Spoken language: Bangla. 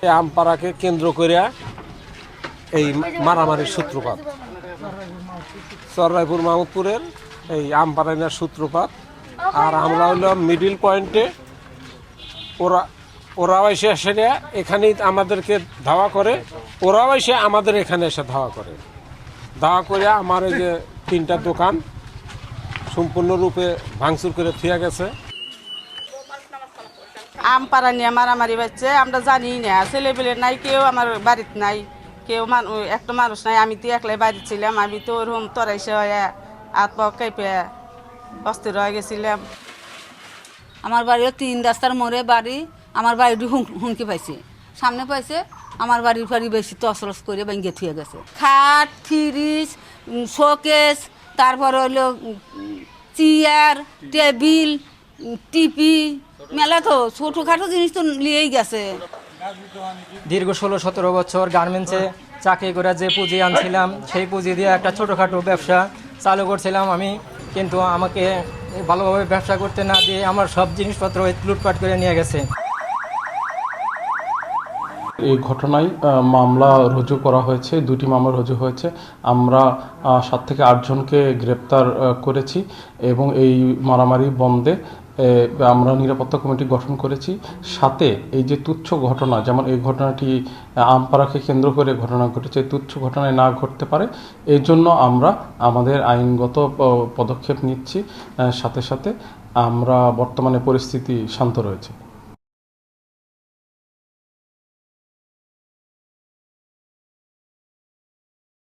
আমপাড়াকে কেন্দ্র করে এই মারামারির সূত্রপাত, চররায়পুর মাহমুদপুরের এই আমপাড়াইনার সূত্রপাত। আর আমরা হলো মিডিল পয়েন্টে, ওরাও এসে এখানেই আমাদেরকে ধাওয়া করে, ওরাও এসে আমাদের এখানে এসে ধাওয়া করে আমার এই যে 3টা দোকান সম্পূর্ণরূপে ভাঙচুর করে থিয়া গেছে। আমপাড়া নিয়ে মারামারি বাজছে, আমরা জানি না, ছেলেপেলে নাই, কেউ আমার বাড়িতে নাই, কেউ একটা মানুষ নাই। আমি তো একলাই বাড়িতে ছিলাম, আমি তো ওরকম তরাইসে হয়ে হাত পা কেঁপে অস্থির হয়ে গেছিলাম। আমার বাড়িও 3 রাস্তার মোড়ে বাড়ি, আমার বাড়িটি হুমকি পাইছে, সামনে পাইছে, আমার বাড়ির বাড়ি বেশি তসরস করে ভেঙে থুয়ে গেছে। খাট, ফ্রিজ, শোকেস, তারপরে হলো চেয়ার, টেবিল, টিপি, মেলা তো ছোটোখাটো জিনিস তো নিয়েই গেছে। দীর্ঘ 16-17 বছর গার্মেন্টসে চাকরি করে যে পুঁজি আনছিলাম, সেই পুঁজি দিয়ে একটা ছোটোখাটো ব্যবসা চালু করছিলাম আমি, কিন্তু আমাকে ভালোভাবে ব্যবসা করতে না দিয়ে আমার সব জিনিসপত্র লুটপাট করে নিয়ে গেছে। এই ঘটনায় মামলা রুজু করা হয়েছে, 2টি মামলা রুজু হয়েছে। আমরা 7 থেকে 8 জনকে গ্রেপ্তার করেছি এবং এই মারামারি বন্ধে আমরা নিরাপত্তা কমিটি গঠন করেছি। সাথে এই যে তুচ্ছ ঘটনা, যেমন এই ঘটনাটি আমপাড়াকে কেন্দ্র করে ঘটনা ঘটেছে, তুচ্ছ ঘটনায় না ঘটতে পারে, এই জন্য আমরা আমাদের আইনগত পদক্ষেপ নিচ্ছি। সাথে সাথে আমরা বর্তমানে পরিস্থিতি শান্ত রয়েছে।